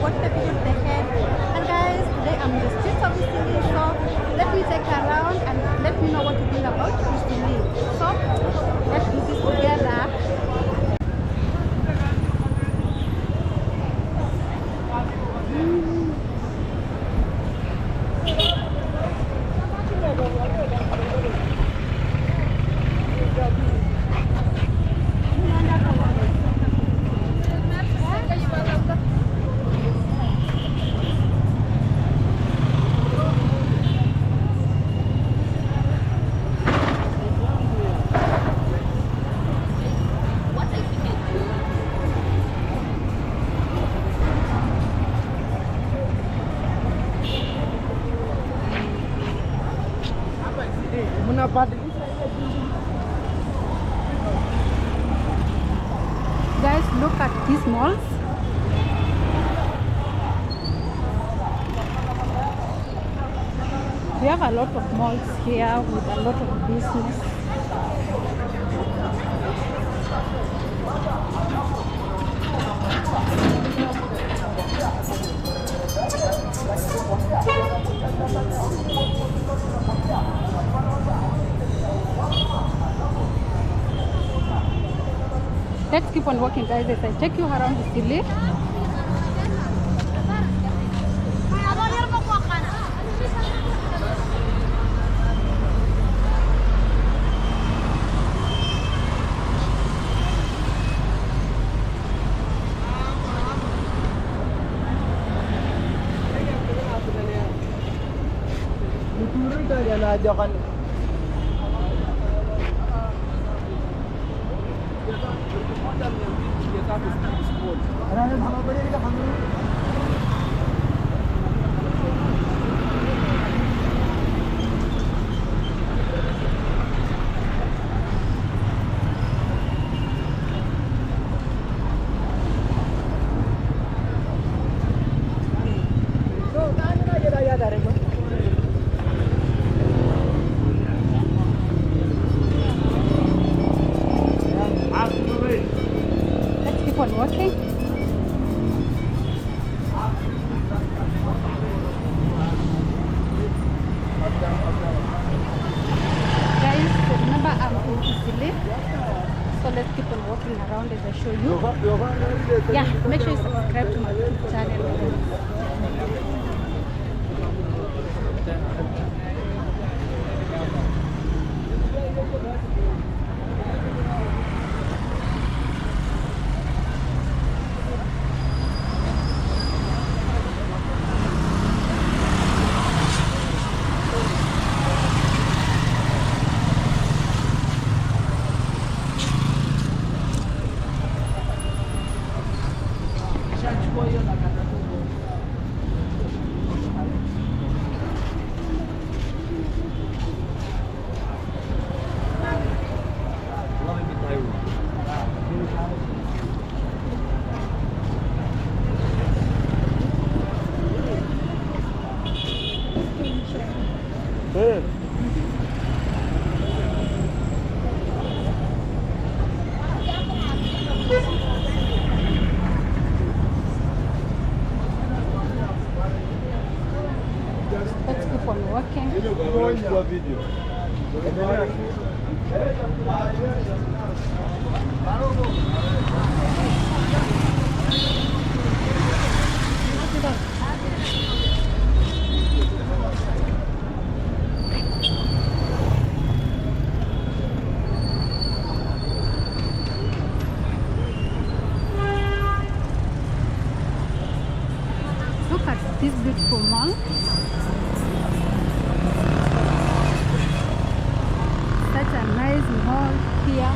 watch the video to the end. And guys, today I'm in the streets of Eastleigh, so let me take you around and let me know what you think about Eastleigh. So let's do this together. Guys, look at these malls. We have a lot of malls here with a lot of business. Let's keep on walking, guys, as I take you around the city. Let's keep on walking. Guys, remember I'm in Eastleigh, so let's keep on walking around as I show you. Yeah, make sure you subscribe to my YouTube channel. Let's keep on walking. Look at this beautiful mall. Such a nice mall here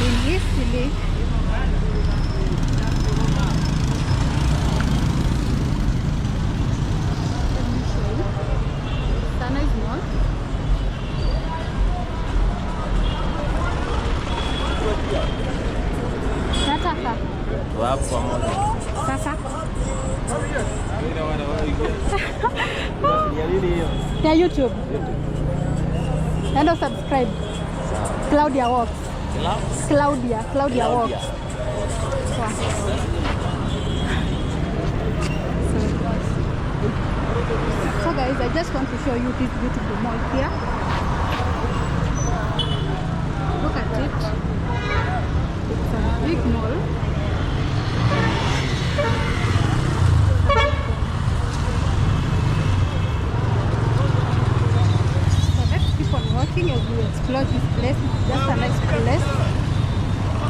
in Eastleigh. Let me show you. It's a nice mall. Nataka. Sasa. Yeah, YouTube. And subscribe. Claudia Walks. Claudia Walks. just want to show you this beautiful mall here. Look at it. It's a big mall. So let's keep on walking as we explore this place. It's just a nice place.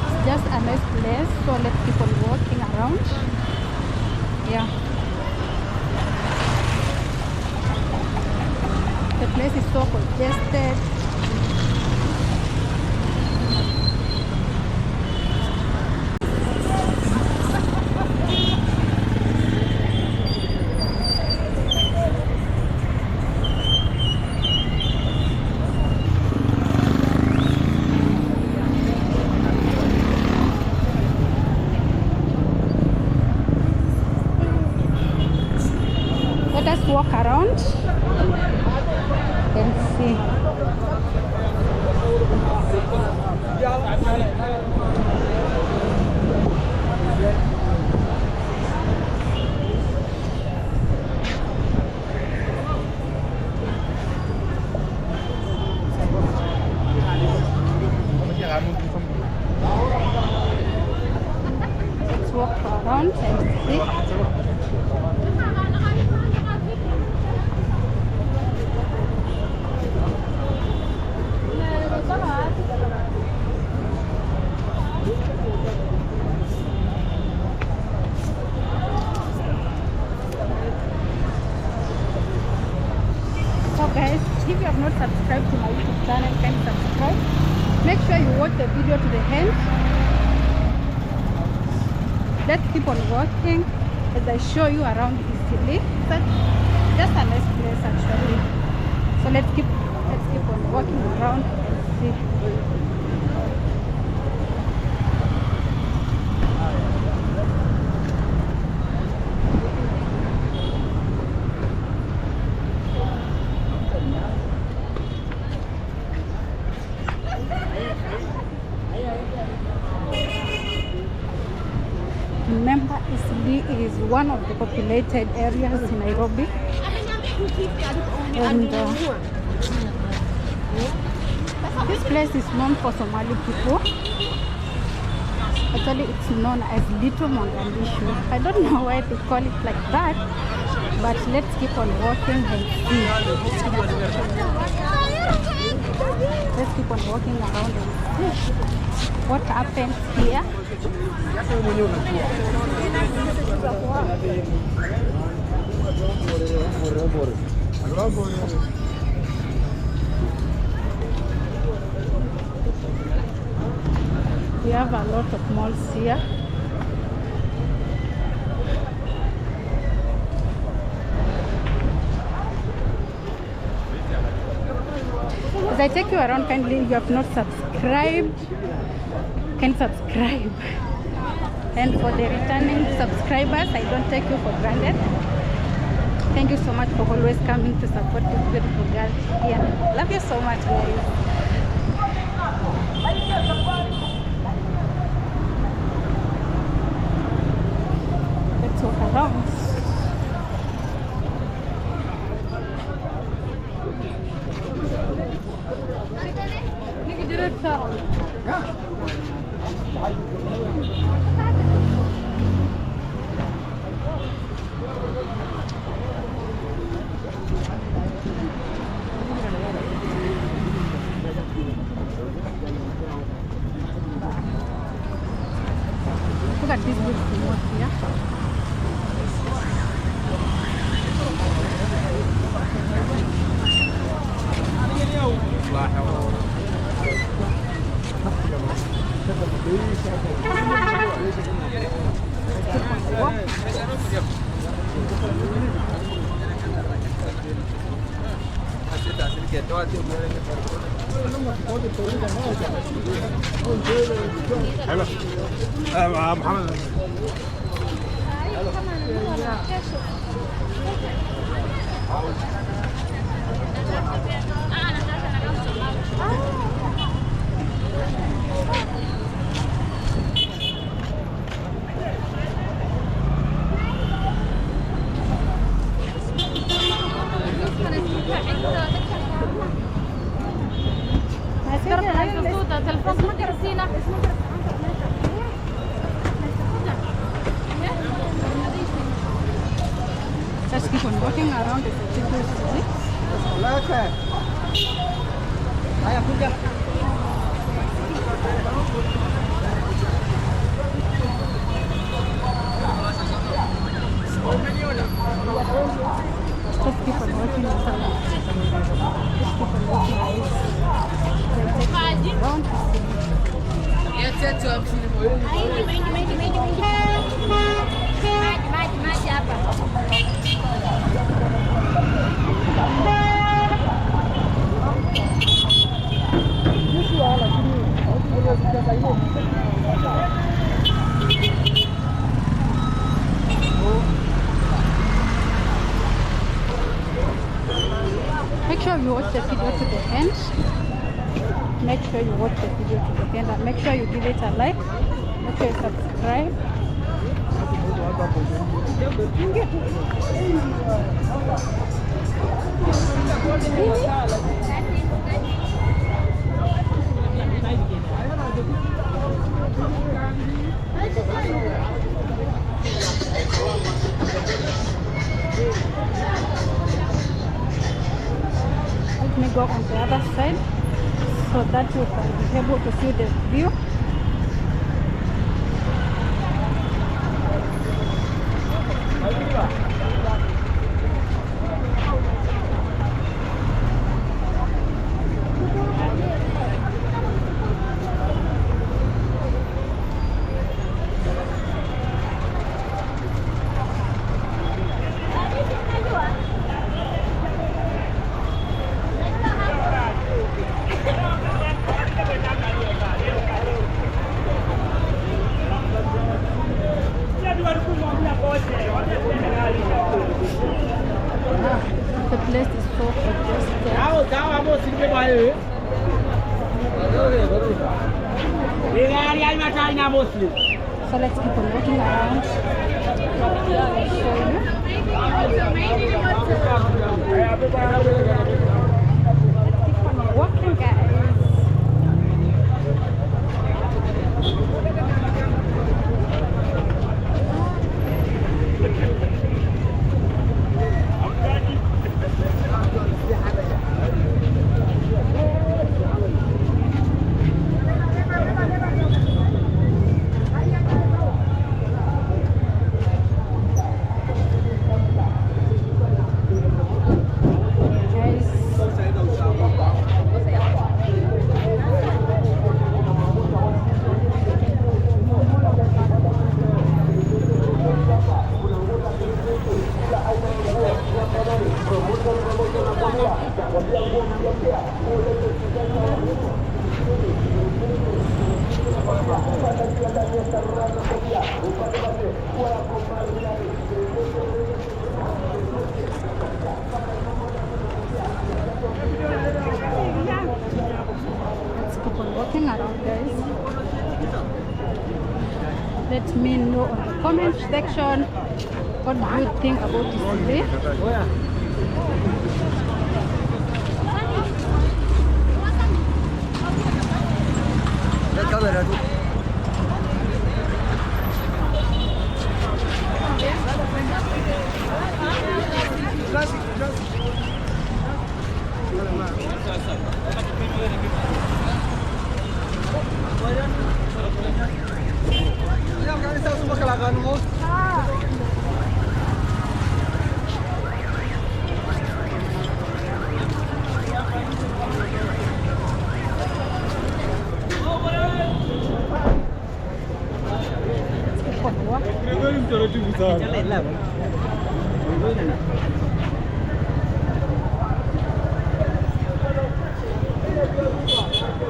It's just a nice place. So let's keep on walking around. Yeah. The place is so congested. Let us walk around and see. Let's walk around and see. So guys, if you have not subscribed to my YouTube channel, can you subscribe? Make sure you watch the video to the end. Let's keep on walking as I show you around Eastleigh. But just a nice place actually. So let's keep on walking around and see. Remember, Eastleigh is one of the populated areas in Nairobi, and this place is known for Somali people. Actually, it's known as Little Mogadishu. I don't know why they call it like that, but let's keep on walking and see. Let's keep on walking around and see what happens here. We have a lot of malls here. As I take you around, kindly, if you have not subscribed, can subscribe. And for the returning subscribers, I don't take you for granted. Thank you so much for always coming to support this beautiful girl here. Love you so much, guys. Let's walk around. Look at this beautiful mosque here. محمد keep on walking around the cathedral city. Just keep on walking around. Just keep on walking around. Make sure you watch the video to the end. Make sure you watch the video to the end and make sure you give it a like. Make sure you subscribe. Let me go on the other side so that you can be able to see the view. The place is so congested. So let's keep on walking around. I'll show you. Let's keep on walking, guys. Let's keep on walking around, guys. Let me know on the comment section what do you think about this today.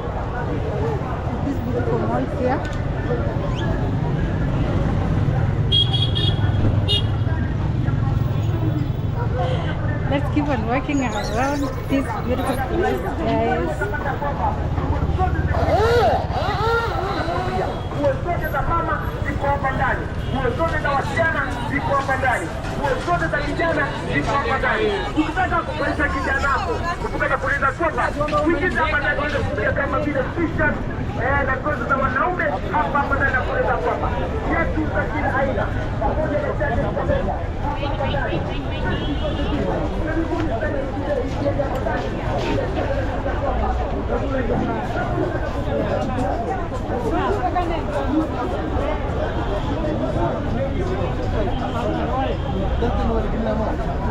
This beautiful mall here. Let's keep on walking around this beautiful place, guys. Nguo zote za mama ziko hapa ndani, nguo zote za wasichana ziko hapa ndani, nguo zote za kijana ziko hapa ndani. Ukitaka kukulisha kijana wako, ukitaka kulinda sofa, kuingiza hapa ndani ile kupiga kama vile t-shirt na ngozi za wanaume hapa ndani na kulinda sofa. Yetu za kila aina. Pamoja na That's the